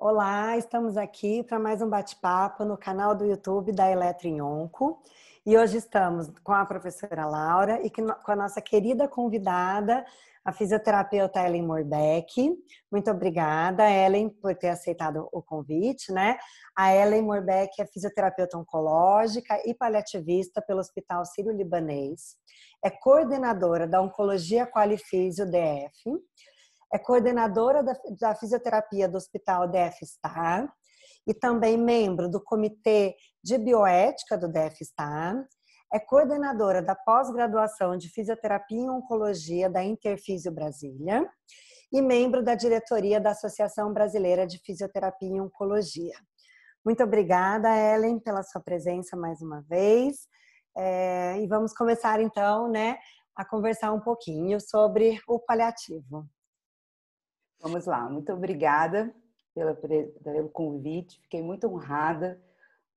Olá, estamos aqui para mais um bate-papo no canal do YouTube da Eletro e hoje estamos com a professora Laura e com a nossa querida convidada, a fisioterapeuta Ellen Morbeck. Muito obrigada, Ellen, por ter aceitado o convite, né? A Ellen Morbeck é fisioterapeuta oncológica e paliativista pelo Hospital Sírio-Libanês, é coordenadora da Oncologia Qualifísio DF, é coordenadora da fisioterapia do Hospital DF-STAR e também membro do Comitê de Bioética do DF-STAR. É coordenadora da pós-graduação de Fisioterapia e Oncologia da Interfísio Brasília e membro da diretoria da Associação Brasileira de Fisioterapia e Oncologia. Muito obrigada, Ellen, pela sua presença mais uma vez. E vamos começar então, né, a conversar um pouquinho sobre o paliativo. Vamos lá, muito obrigada pelo convite, fiquei muito honrada,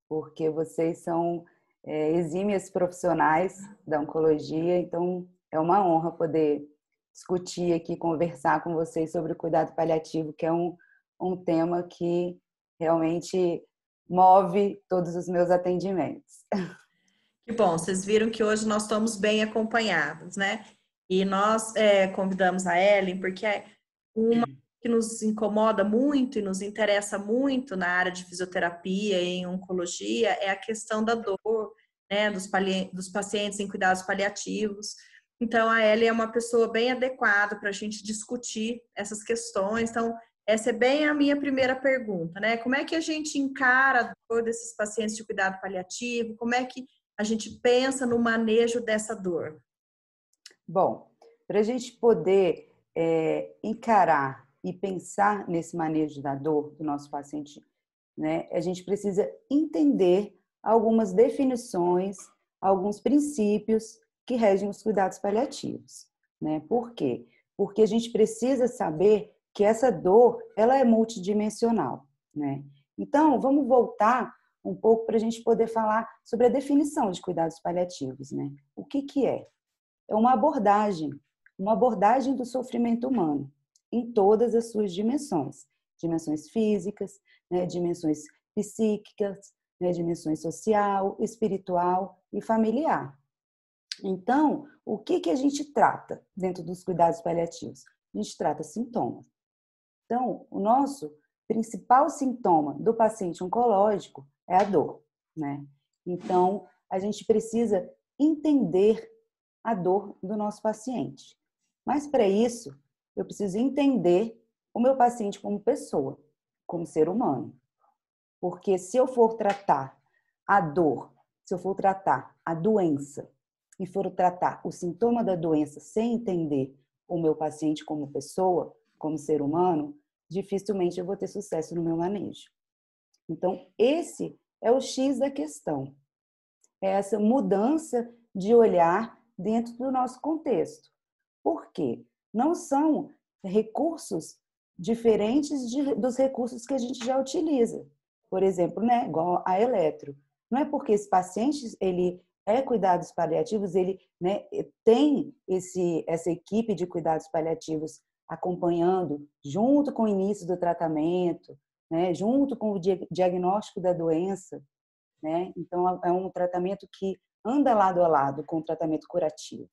porque vocês são exímias profissionais da oncologia, então é uma honra poder discutir aqui, conversar com vocês sobre o cuidado paliativo, que é um tema que realmente move todos os meus atendimentos. Que bom, vocês viram que hoje nós estamos bem acompanhados, né? E nós convidamos a Ellen porque uma que nos incomoda muito e nos interessa muito na área de fisioterapia e em oncologia é a questão da dor, né, dos pacientes em cuidados paliativos. Então, a Ellen é uma pessoa bem adequada para a gente discutir essas questões. Então, essa é bem a minha primeira pergunta, né? Como é que a gente encara a dor desses pacientes de cuidado paliativo? Como é que a gente pensa no manejo dessa dor? Bom, para a gente poder encarar e pensar nesse manejo da dor do nosso paciente, né, a gente precisa entender algumas definições, alguns princípios que regem os cuidados paliativos, né? Por quê? Porque a gente precisa saber que essa dor, ela é multidimensional, né? Então, vamos voltar um pouco para a gente poder falar sobre a definição de cuidados paliativos, né? O que é? É uma abordagem do sofrimento humano, em todas as suas dimensões. Dimensões físicas, né, dimensões psíquicas, né, dimensões social, espiritual e familiar. Então, o que a gente trata dentro dos cuidados paliativos? A gente trata sintomas. Então, o nosso principal sintoma do paciente oncológico é a dor, né? Então, a gente precisa entender a dor do nosso paciente. Mas, para isso, eu preciso entender o meu paciente como pessoa, como ser humano. Porque se eu for tratar a dor, se eu for tratar a doença e for tratar o sintoma da doença sem entender o meu paciente como pessoa, como ser humano, dificilmente eu vou ter sucesso no meu manejo. Então, esse é o X da questão. É essa mudança de olhar dentro do nosso contexto. Por quê? Não são recursos diferentes dos recursos que a gente já utiliza. Por exemplo, né, igual a eletro. Não é porque esse paciente ele é cuidados paliativos, ele, né, tem essa equipe de cuidados paliativos acompanhando junto com o início do tratamento, né, junto com o diagnóstico da doença, né? Então é um tratamento que anda lado a lado com o tratamento curativo,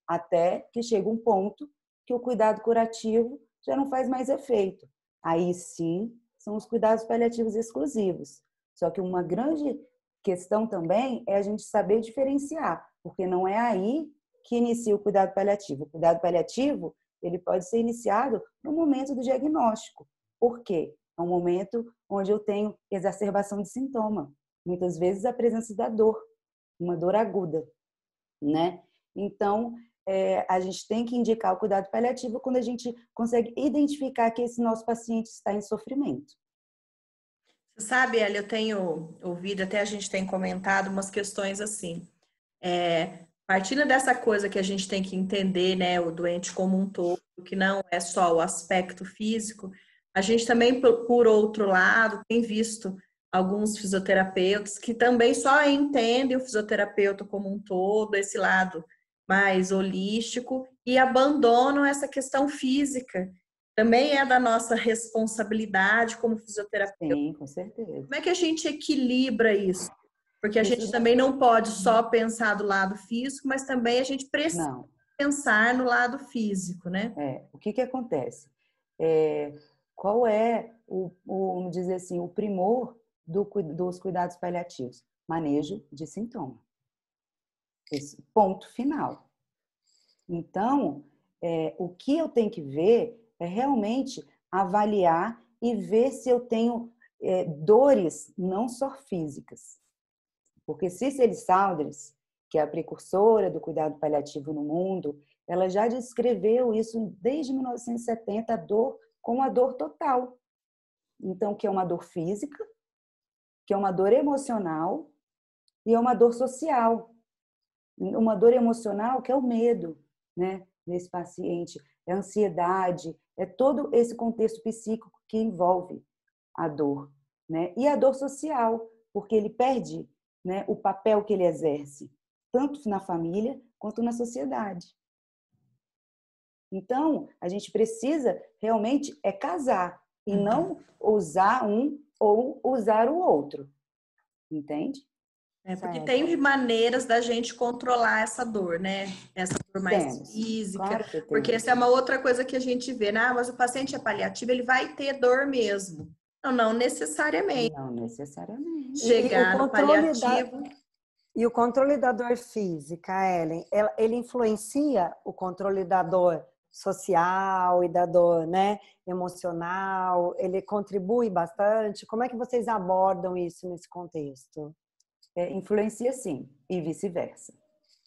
até que chega um ponto que o cuidado curativo já não faz mais efeito. Aí sim, são os cuidados paliativos exclusivos. Só que uma grande questão também é a gente saber diferenciar, porque não é aí que inicia o cuidado paliativo. O cuidado paliativo, ele pode ser iniciado no momento do diagnóstico. Por quê? É um momento onde eu tenho exacerbação de sintoma. Muitas vezes a presença da dor, uma dor aguda, né? Então, a gente tem que indicar o cuidado paliativo quando a gente consegue identificar que esse nosso paciente está em sofrimento. Você sabe, Elia, eu tenho ouvido, até a gente tem comentado umas questões assim. Partindo dessa coisa que a gente tem que entender, né, o doente como um todo, que não é só o aspecto físico, a gente também, por outro lado, tem visto alguns fisioterapeutas que também só entendem o fisioterapeuta como um todo, esse lado mais holístico, e abandonam essa questão física. também é da nossa responsabilidade como fisioterapeuta. Sim, com certeza. Como é que a gente equilibra isso? Porque a Isso, gente também não pode só pensar do lado físico, mas também a gente precisa não. pensar no lado físico, né? O que acontece? É, qual é vamos dizer assim, o primor dos cuidados paliativos? Manejo de sintoma. Esse ponto final. Então, o que eu tenho que ver é realmente avaliar e ver se eu tenho dores não só físicas. Porque Cicely Saunders, que é a precursora do cuidado paliativo no mundo, ela já descreveu isso desde 1970, a dor como a dor total. Então, que é uma dor física, que é uma dor emocional e é uma dor social. Uma dor emocional que é o medo, né, nesse paciente, é a ansiedade, é todo esse contexto psíquico que envolve a dor, né? E a dor social, porque ele perde, né, o papel que ele exerce, tanto na família quanto na sociedade. Então, a gente precisa realmente casar e não usar um ou usar o outro, entende? Porque tem maneiras da gente controlar essa dor, né? Essa dor mais Temos. física. Claro que temos. Porque essa é uma outra coisa que a gente vê, né? Mas o paciente é paliativo, ele vai ter dor mesmo. Não necessariamente. Não necessariamente. Chegar no paliativo. E o controle da dor física, Ellen, ele influencia o controle da dor social e da dor, né, emocional? Ele contribui bastante? Como é que vocês abordam isso nesse contexto? Influencia sim, e vice-versa,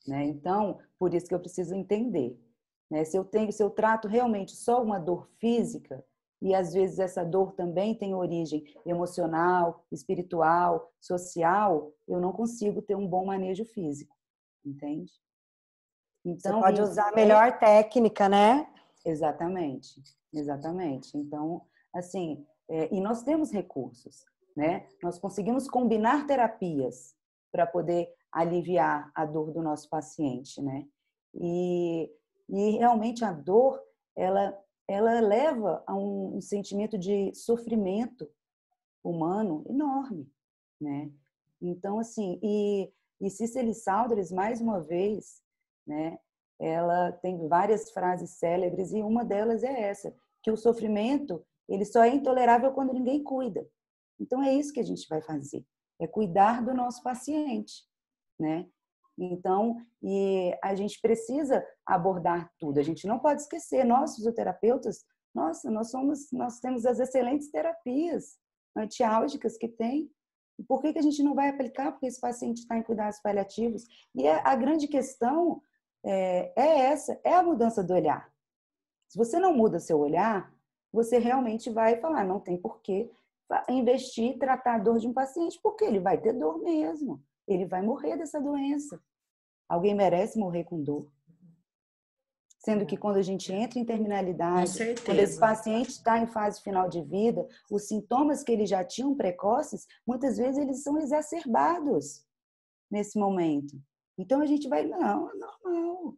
né? Então, por isso que eu preciso entender, né? Se eu trato realmente só uma dor física, e às vezes essa dor também tem origem emocional, espiritual, social, eu não consigo ter um bom manejo físico, entende? Você Então, pode usar a melhor técnica, né? Exatamente, exatamente. Então, assim, e nós temos recursos, né? Nós conseguimos combinar terapias para poder aliviar a dor do nosso paciente, né? E realmente a dor, ela leva a um sentimento de sofrimento humano enorme, né? Então, assim, e Cicely Saunders, mais uma vez, né? Ela tem várias frases célebres e uma delas é essa, que o sofrimento, ele só é intolerável quando ninguém cuida. Então, é isso que a gente vai fazer, é cuidar do nosso paciente, né? Então, e a gente precisa abordar tudo, a gente não pode esquecer, nós fisioterapeutas, nossa, nós temos as excelentes terapias antiálgicas que tem. E por que a gente não vai aplicar? Porque esse paciente está em cuidados paliativos. E a grande questão essa, é a mudança do olhar. Se você não muda seu olhar, você realmente vai falar, não tem porquê investir e tratar a dor de um paciente, porque ele vai ter dor mesmo. Ele vai morrer dessa doença. Alguém merece morrer com dor. Sendo que quando a gente entra em terminalidade, quando esse paciente está em fase final de vida, os sintomas que eles já tinham precoces, muitas vezes eles são exacerbados nesse momento. Então a gente vai, não, é normal.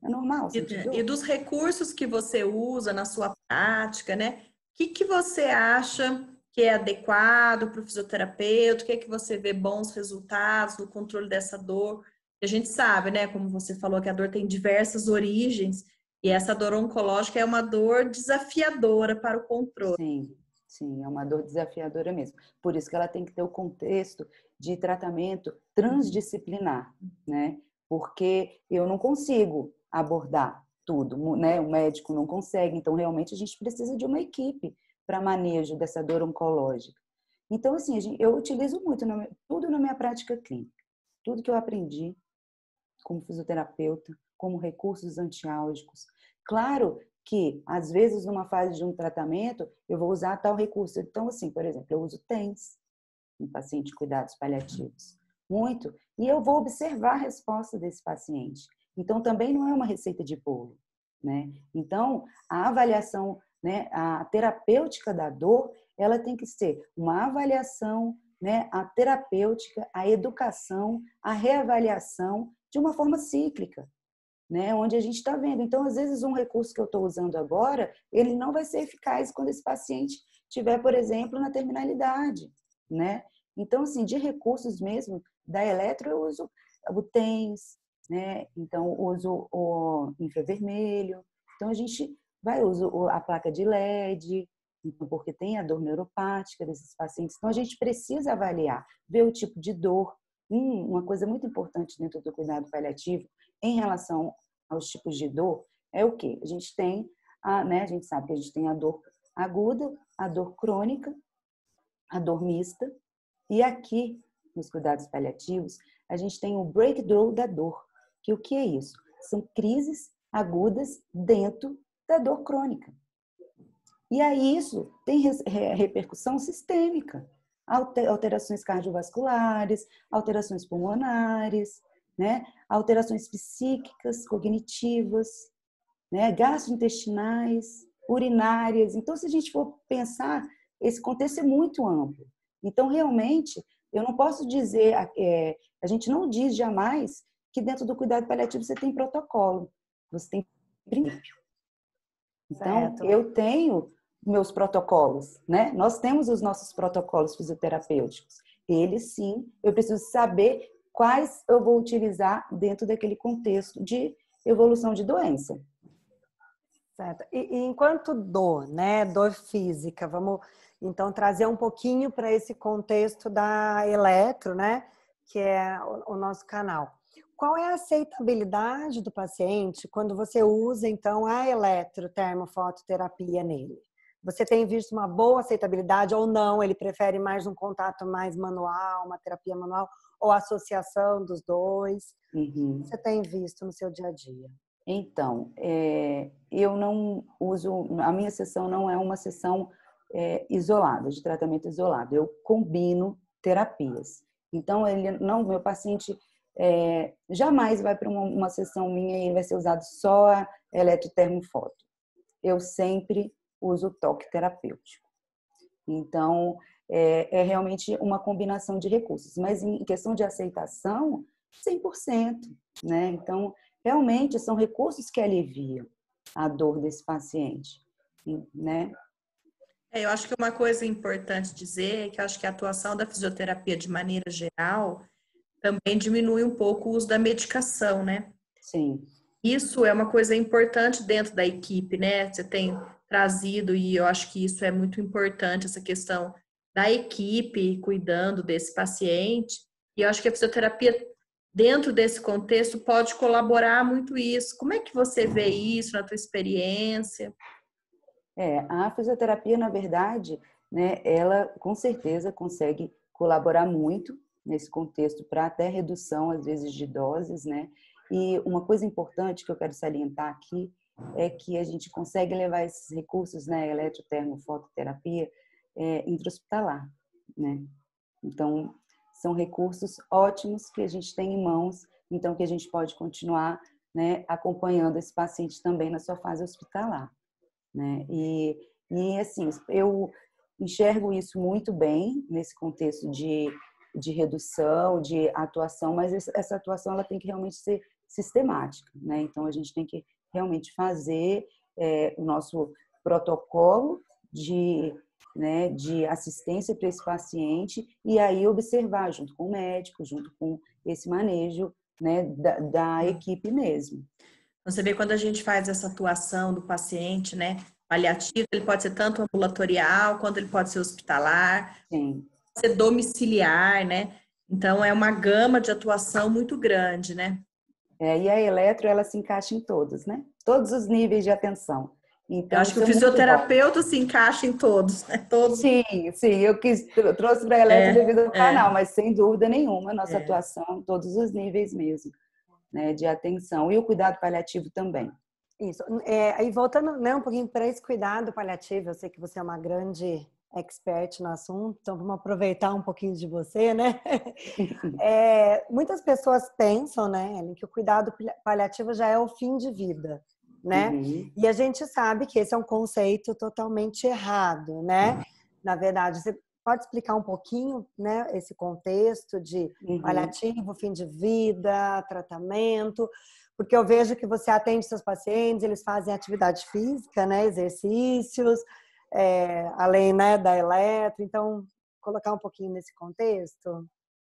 É normal. E dos recursos que você usa na sua prática, né? O que você acha que é adequado para o fisioterapeuta? O que é que você vê bons resultados no controle dessa dor? A gente sabe, né? Como você falou, que a dor tem diversas origens e essa dor oncológica é uma dor desafiadora para o controle. Sim, é uma dor desafiadora mesmo. Por isso que ela tem que ter o contexto de tratamento transdisciplinar, né? Porque eu não consigo abordar tudo, né? O médico não consegue, então realmente a gente precisa de uma equipe para manejo dessa dor oncológica. Então, assim, eu utilizo muito tudo na minha prática clínica, tudo que eu aprendi como fisioterapeuta, como recursos antiálgicos. Claro que, às vezes, numa fase de um tratamento, eu vou usar tal recurso. Então, assim, por exemplo, eu uso TENS em paciente de cuidados paliativos. Muito. E eu vou observar a resposta desse paciente. Então, também não é uma receita de bolo, né? Então, a avaliação, né, a terapêutica da dor, ela tem que ser uma avaliação, né, a terapêutica, a educação, a reavaliação de uma forma cíclica. né? Onde a gente está vendo. Então, às vezes, um recurso que eu estou usando agora, ele não vai ser eficaz quando esse paciente tiver, por exemplo, na terminalidade, né? Então, assim, de recursos mesmo, da eletro eu uso o TENS, né? Então, uso o infravermelho. Então, a gente vai usar a placa de LED, então, porque tem a dor neuropática desses pacientes. Então, a gente precisa avaliar, ver o tipo de dor. Uma coisa muito importante dentro do cuidado paliativo em relação aos tipos de dor é o quê? A gente tem, né? A gente sabe que a gente tem a dor aguda, a dor crônica, a dor mista. E aqui, nos cuidados paliativos, a gente tem o breakthrough da dor. Que o que é isso? São crises agudas dentro da dor crônica. E aí isso tem repercussão sistêmica. Alterações cardiovasculares, alterações pulmonares, né? Alterações psíquicas, cognitivas, né? Gastrointestinais, urinárias. Então, se a gente for pensar, esse contexto é muito amplo. Então, realmente, eu não posso dizer, a gente não diz jamais que dentro do cuidado paliativo você tem protocolo, você tem princípio. Então, Certo. eu tenho meus protocolos, né? Nós temos os nossos protocolos fisioterapêuticos. Eles, sim, eu preciso saber quais eu vou utilizar dentro daquele contexto de evolução de doença. Certo. E enquanto dor, né? Dor física, vamos então trazer um pouquinho para esse contexto da eletro, né? Que é o nosso canal. Qual é a aceitabilidade do paciente quando você usa, então, a eletrotermofototerapia nele? Você tem visto uma boa aceitabilidade ou não? Ele prefere mais um contato mais manual, uma terapia manual, ou associação dos dois? Uhum. O que você tem visto no seu dia a dia? Então, eu não uso, a minha sessão não é uma sessão isolada, de tratamento isolado. Eu combino terapias. Então, meu paciente jamais vai para uma sessão minha e vai ser usado só a eletrotermofoto. Eu sempre uso o toque terapêutico. Então, é realmente uma combinação de recursos. Mas em questão de aceitação, 100%, né? Então, realmente são recursos que aliviam a dor desse paciente, né? Eu acho que uma coisa importante dizer é que eu acho que a atuação da fisioterapia de maneira geral também diminui um pouco o uso da medicação, né? Sim. Isso é uma coisa importante dentro da equipe, né? Você tem trazido, e eu acho que isso é muito importante, essa questão da equipe cuidando desse paciente. E eu acho que a fisioterapia, dentro desse contexto, pode colaborar muito isso. Como é que você vê isso na tua experiência? A fisioterapia, na verdade, né, ela com certeza consegue colaborar muito nesse contexto para até redução, às vezes, de doses, né? E uma coisa importante que eu quero salientar aqui é que a gente consegue levar esses recursos, né, eletrotermofototerapia, intra-hospitalar, né? Então, são recursos ótimos que a gente tem em mãos, então que a gente pode continuar, né, acompanhando esse paciente também na sua fase hospitalar, né? E assim, eu enxergo isso muito bem nesse contexto de redução, de atuação, mas essa atuação ela tem que realmente ser sistemática, né? Então a gente tem que realmente fazer o nosso protocolo né, de assistência para esse paciente e aí observar junto com o médico, junto com esse manejo, né, da equipe mesmo. Você vê quando a gente faz essa atuação do paciente, né? Paliativo, ele pode ser tanto ambulatorial, quanto ele pode ser hospitalar, Sim. pode ser domiciliar, né? Então, é uma gama de atuação muito grande, né? E a eletro, ela se encaixa em todos, né? Todos os níveis de atenção. Eu Então, acho que isso o é muito bom. fisioterapeuta se encaixa em todos, né? Todos. Sim, eu trouxe para a eletro É, devido ao é. canal, mas sem dúvida nenhuma, nossa atuação em todos os níveis mesmo, né, de atenção. E o cuidado paliativo também. Isso. Aí voltando, né, um pouquinho para esse cuidado paliativo, eu sei que você é uma grande expert no assunto, então vamos aproveitar um pouquinho de você, né? Muitas pessoas pensam, né, Ellen, que o cuidado paliativo já é o fim de vida, né? Uhum. E a gente sabe que esse é um conceito totalmente errado, né? Na verdade, você pode explicar um pouquinho, né, esse contexto de Uhum. paliativo, fim de vida, tratamento? Porque eu vejo que você atende seus pacientes, eles fazem atividade física, né? Exercícios, além, né, da eletro. Então, colocar um pouquinho nesse contexto.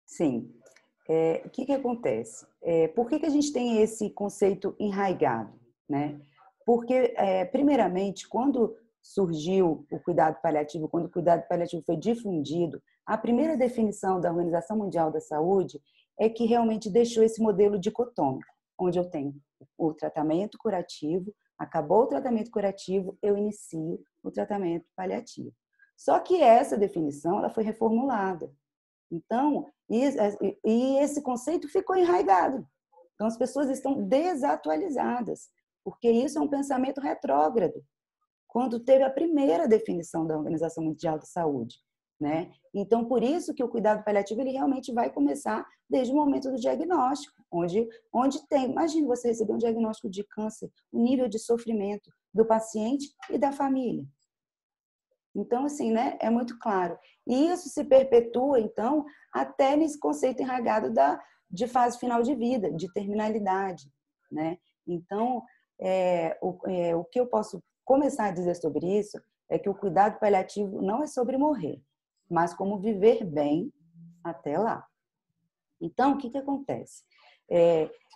Sim. O que acontece? Por que a gente tem esse conceito enraizado, né? Porque, primeiramente, quando surgiu o cuidado paliativo, quando o cuidado paliativo foi difundido, a primeira definição da Organização Mundial da Saúde é que realmente deixou esse modelo dicotômico, onde eu tenho o tratamento curativo, acabou o tratamento curativo, eu inicio o tratamento paliativo. Só que essa definição ela foi reformulada. Então, esse conceito ficou enraizado. Então, as pessoas estão desatualizadas, porque isso é um pensamento retrógrado, quando teve a primeira definição da Organização Mundial da Saúde, né? Então, por isso que o cuidado paliativo ele realmente vai começar desde o momento do diagnóstico, onde tem, imagine você receber um diagnóstico de câncer, o nível de sofrimento do paciente e da família. Então, assim, né, é muito claro. E isso se perpetua, então, até nesse conceito enraizado de fase final de vida, de terminalidade, né? Então, o que eu posso começar a dizer sobre isso é que o cuidado paliativo não é sobre morrer, mas como viver bem até lá. Então, o que acontece?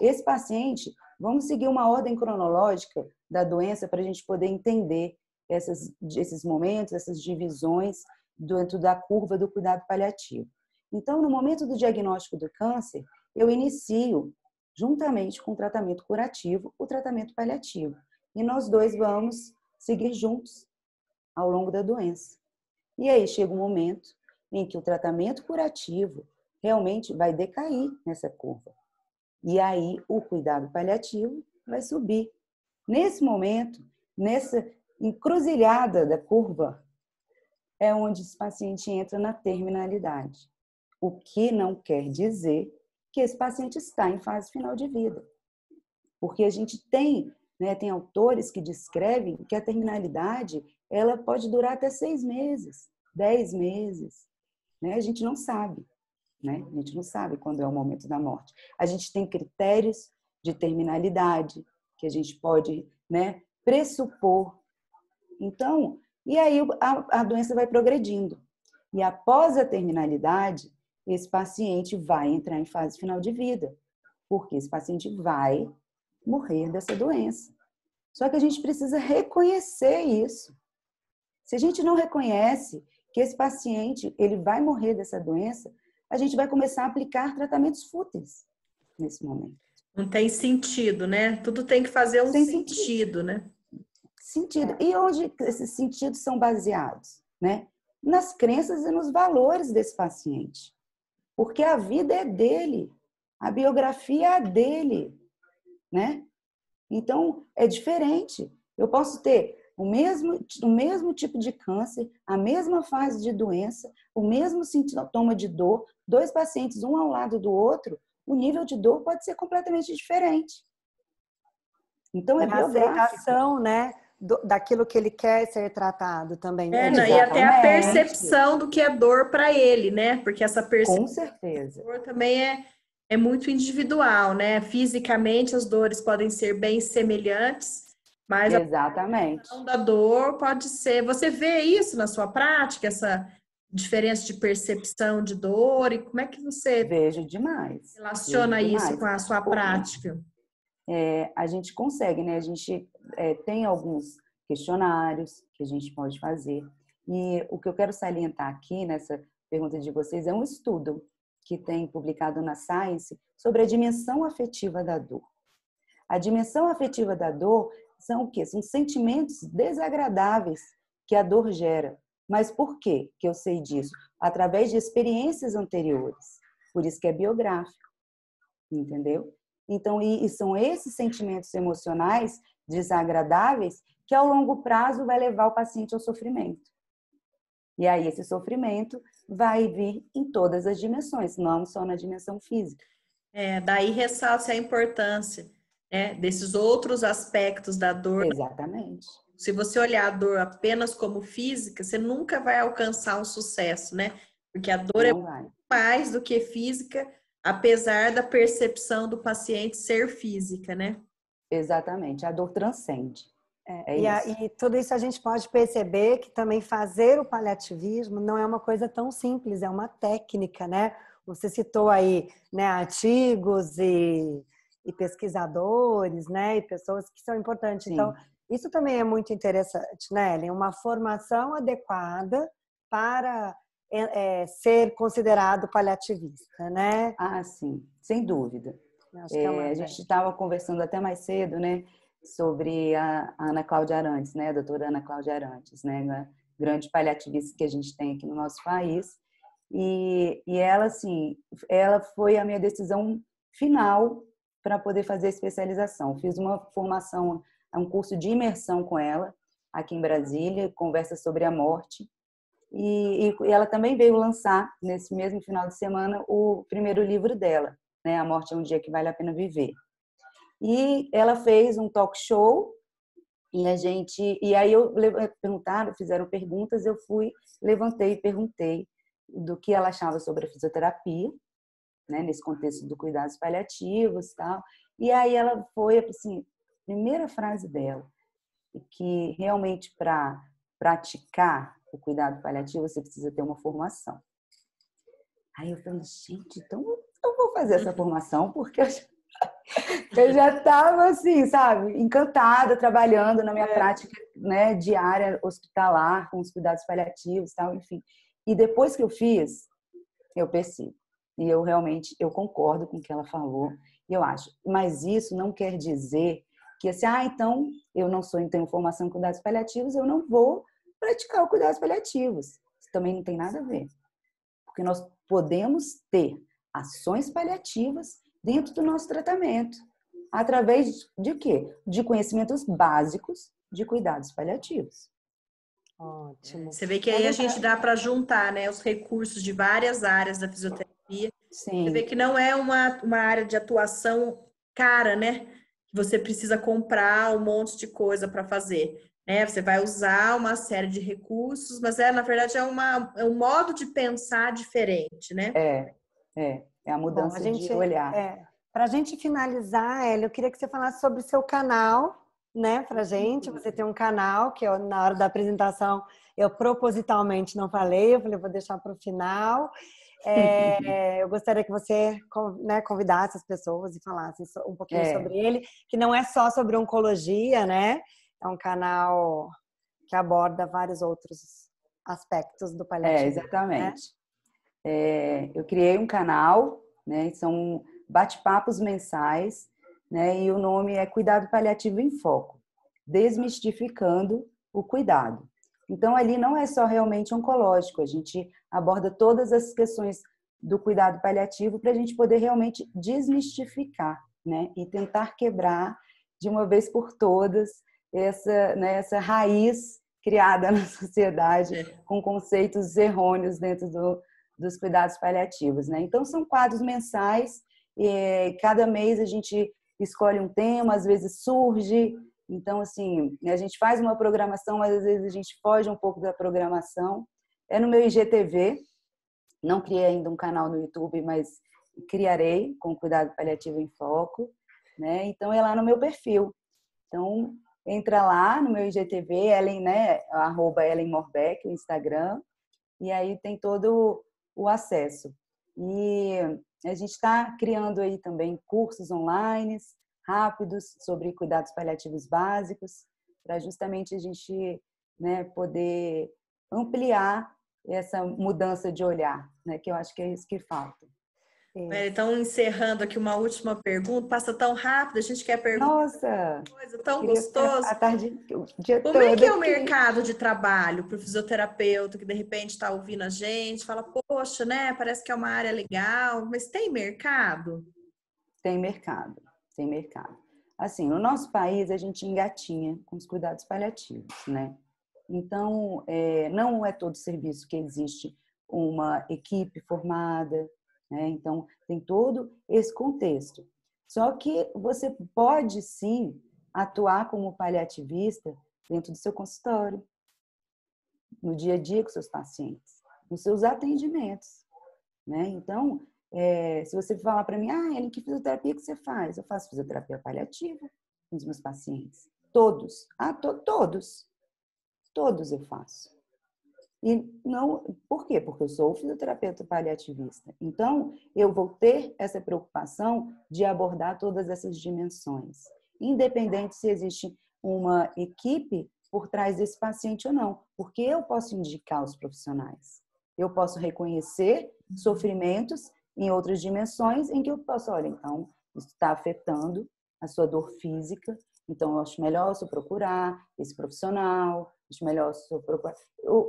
Esse paciente, vamos seguir uma ordem cronológica da doença para a gente poder entender esses momentos, essas divisões dentro da curva do cuidado paliativo. Então, no momento do diagnóstico do câncer, eu inicio, juntamente com o tratamento curativo, o tratamento paliativo. E nós dois vamos seguir juntos ao longo da doença. E aí chega um momento em que o tratamento curativo realmente vai decair nessa curva. E aí o cuidado paliativo vai subir. Nesse momento, nessa encruzilhada da curva, é onde esse paciente entra na terminalidade. O que não quer dizer que esse paciente está em fase final de vida. Porque a gente tem autores que descrevem que a terminalidade ela pode durar até 6 meses, 10 meses. Né? A gente não sabe. Né? A gente não sabe quando é o momento da morte. A gente tem critérios de terminalidade que a gente pode, né, pressupor. Então, e aí a doença vai progredindo. E após a terminalidade, esse paciente vai entrar em fase final de vida, porque esse paciente vai morrer dessa doença. Só que a gente precisa reconhecer isso. Se a gente não reconhece que esse paciente ele vai morrer dessa doença, a gente vai começar a aplicar tratamentos fúteis nesse momento. Não tem sentido, né? Tudo tem que fazer um sentido, né? Sentido. E onde esses sentidos são baseados? Né? Nas crenças e nos valores desse paciente. Porque a vida é dele, a biografia é dele, né? Então, é diferente. Eu posso ter o mesmo tipo de câncer, a mesma fase de doença, o mesmo sintoma de dor, 2 pacientes, um ao lado do outro, o nível de dor pode ser completamente diferente. Então, é biográfico. A aceitação, né, daquilo que ele quer ser tratado também. E até a percepção do que é dor para ele, né? Porque essa percepção com certeza. de dor também é muito individual, né? Fisicamente, as dores podem ser bem semelhantes, mas exatamente. A percepção da dor pode ser... Você vê isso na sua prática, essa diferença de percepção de dor? E como é que você vejo demais. Relaciona isso com a sua prática? A gente consegue, né? A gente tem alguns questionários que a gente pode fazer. E o que eu quero salientar aqui nessa pergunta de vocês é um estudo que tem publicado na Science sobre a dimensão afetiva da dor. A dimensão afetiva da dor são o quê? São sentimentos desagradáveis que a dor gera. Mas por quê que eu sei disso? Através de experiências anteriores. Por isso que é biográfico. Entendeu? Então, e são esses sentimentos emocionais desagradáveis que, ao longo prazo, vai levar o paciente ao sofrimento. E aí, esse sofrimento vai vir em todas as dimensões, não só na dimensão física. Daí ressalta a importância, né, desses outros aspectos da dor. Exatamente. Se você olhar a dor apenas como física, você nunca vai alcançar um sucesso, né? Porque a dor é muito mais do que física, apesar da percepção do paciente ser física, né? Exatamente, a dor transcende. É E, isso. e tudo isso a gente pode perceber que também fazer o paliativismo não é uma coisa tão simples, é uma técnica, né? Você citou aí, né, artigos e pesquisadores, né, e pessoas que são importantes. Então, Sim. isso também é muito interessante, né, Ellen? Uma formação adequada para ser considerado paliativista, né? Ah, sim, sem dúvida. Acho que é uma A gente estava conversando até mais cedo, né, sobre a Ana Cláudia Arantes, né, a doutora Ana Cláudia Arantes, né, uma grande paliativista que a gente tem aqui no nosso país. E ela, assim, ela foi a minha decisão final para poder fazer a especialização. Fiz uma formação, um curso de imersão com ela, aqui em Brasília, conversa sobre a morte. E ela também veio lançar, nesse mesmo final de semana, o primeiro livro dela, né? A Morte é um Dia que Vale a Pena Viver. E ela fez um talk show e aí perguntaram, fizeram perguntas, eu fui, levantei e perguntei do que ela achava sobre a fisioterapia, né, nesse contexto do cuidados paliativos, tal. E aí ela foi assim, primeira frase dela, que realmente para praticar o cuidado paliativo você precisa ter uma formação. Aí eu falei, gente, então eu vou fazer essa formação porque eu já estava assim, sabe, encantada trabalhando na minha prática, né, diária hospitalar com os cuidados paliativos, tal, enfim. E depois que eu fiz, eu percebo. E eu realmente eu concordo com o que ela falou. E eu acho, mas isso não quer dizer que assim, então eu não tenho formação em cuidados paliativos, eu não vou praticar o cuidados paliativos. Isso também não tem nada a ver. Porque nós podemos ter ações paliativas dentro do nosso tratamento, através de quê? De conhecimentos básicos de cuidados paliativos. ótimo. Você vê que aí a gente dá para juntar, né, os recursos de várias áreas da fisioterapia. Você vê Sim. que não é uma área de atuação cara, né? Que você precisa comprar um monte de coisa para fazer. Né? Você vai usar uma série de recursos, mas na verdade é um modo de pensar diferente, né? É a Bom, mudança de olhar. para a gente finalizar, Elia, eu queria que você falasse sobre o seu canal, né, pra gente. Você tem um canal que eu, na hora da apresentação eu propositalmente não falei, eu falei, vou deixar para o final. Eu gostaria que você, né, convidasse as pessoas e falasse um pouquinho sobre ele, que não é só sobre oncologia, né? É um canal que aborda vários outros aspectos do paliativismo, né? Exatamente. Eu criei um canal, né? São bate-papos mensais, né? E o nome é Cuidado Paliativo em Foco, desmistificando o cuidado. Então, ali não é só realmente oncológico, a gente aborda todas as questões do cuidado paliativo para a gente poder realmente desmistificar, né? E tentar quebrar de uma vez por todas essa raiz criada na sociedade com conceitos errôneos dentro dos cuidados paliativos, né? Então, são quadros mensais, e cada mês a gente escolhe um tema, às vezes surge. Então, assim, a gente faz uma programação, mas às vezes a gente foge um pouco da programação. É no meu IGTV, não criei ainda um canal no YouTube, mas criarei com Cuidado Paliativo em Foco, né? Então, é lá no meu perfil. Então, entra lá no meu IGTV, Ellen, né? @EllenMorbeck, o Instagram, e aí tem todo o acesso. E a gente está criando aí também cursos online, rápidos, sobre cuidados paliativos básicos, para justamente a gente, né, poder ampliar essa mudança de olhar, né, que eu acho que é isso que falta. Então, encerrando aqui uma última pergunta, passa tão rápido, a gente quer perguntar Nossa, coisa tão queria ficar gostoso. a tarde, o dia Como é todo que é o aqui. mercado de trabalho para o fisioterapeuta que de repente está ouvindo a gente, fala, poxa, né? Parece que é uma área legal, mas tem mercado? Tem mercado, tem mercado. Assim, no nosso país a gente engatinha com os cuidados paliativos, né? Então, não é todo serviço que existe uma equipe formada, né? Então, tem todo esse contexto. Só que você pode, sim, atuar como paliativista dentro do seu consultório, no dia a dia com seus pacientes, nos seus atendimentos, né? Então, Se você falar para mim, Ellen, que fisioterapia que você faz? Eu faço fisioterapia paliativa com os meus pacientes. Todos. Todos eu faço. E não, por quê? Porque eu sou fisioterapeuta paliativista. Então, eu vou ter essa preocupação de abordar todas essas dimensões, independente se existe uma equipe por trás desse paciente ou não, porque eu posso indicar os profissionais. Eu posso reconhecer sofrimentos em outras dimensões em que eu posso, olha, então, isso está afetando a sua dor física, então eu acho melhor eu procurar esse profissional, acho melhor eu procurar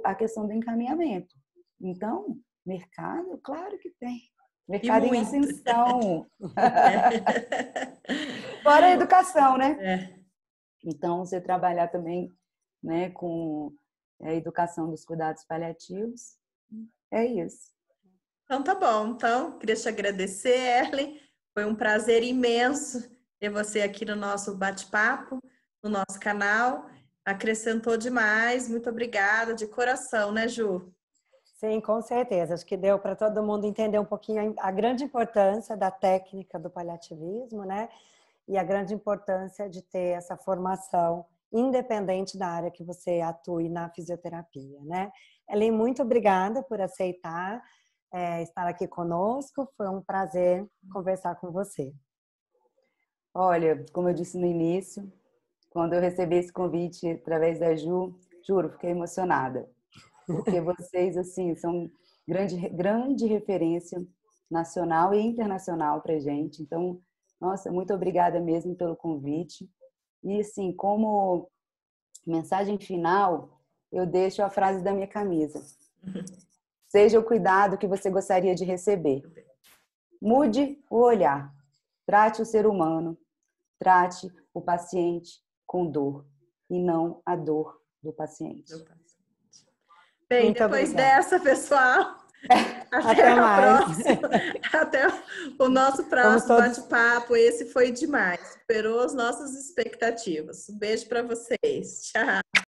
a questão do encaminhamento. Então, mercado, claro que tem. Mercado em ascensão. Fora a educação, né? Então, você trabalhar também, né, com a educação dos cuidados paliativos, é isso. Então, tá bom. Então, queria te agradecer, Ellen. Foi um prazer imenso ter você aqui no nosso bate-papo, no nosso canal. Acrescentou demais. Muito obrigada, de coração, né, Ju? Sim, com certeza. Acho que deu para todo mundo entender um pouquinho a grande importância da técnica do paliativismo, né? E a grande importância de ter essa formação independente da área que você atue na fisioterapia, né? Ellen, muito obrigada por aceitar estar aqui conosco. Foi um prazer conversar com você. Olha, como eu disse no início, quando eu recebi esse convite através da Ju, juro, fiquei emocionada. Porque vocês, assim, são grande referência nacional e internacional para a gente. Então, nossa, muito obrigada mesmo pelo convite. E, assim, como mensagem final, eu deixo a frase da minha camisa. Seja o cuidado que você gostaria de receber. Mude o olhar. Trate o ser humano. Trate o paciente com dor e não a dor do paciente. Bem, muito depois obrigada. dessa, pessoal, até mais. Até o nosso próximo bate-papo. Esse foi demais. Superou as nossas expectativas. Um beijo para vocês. Tchau.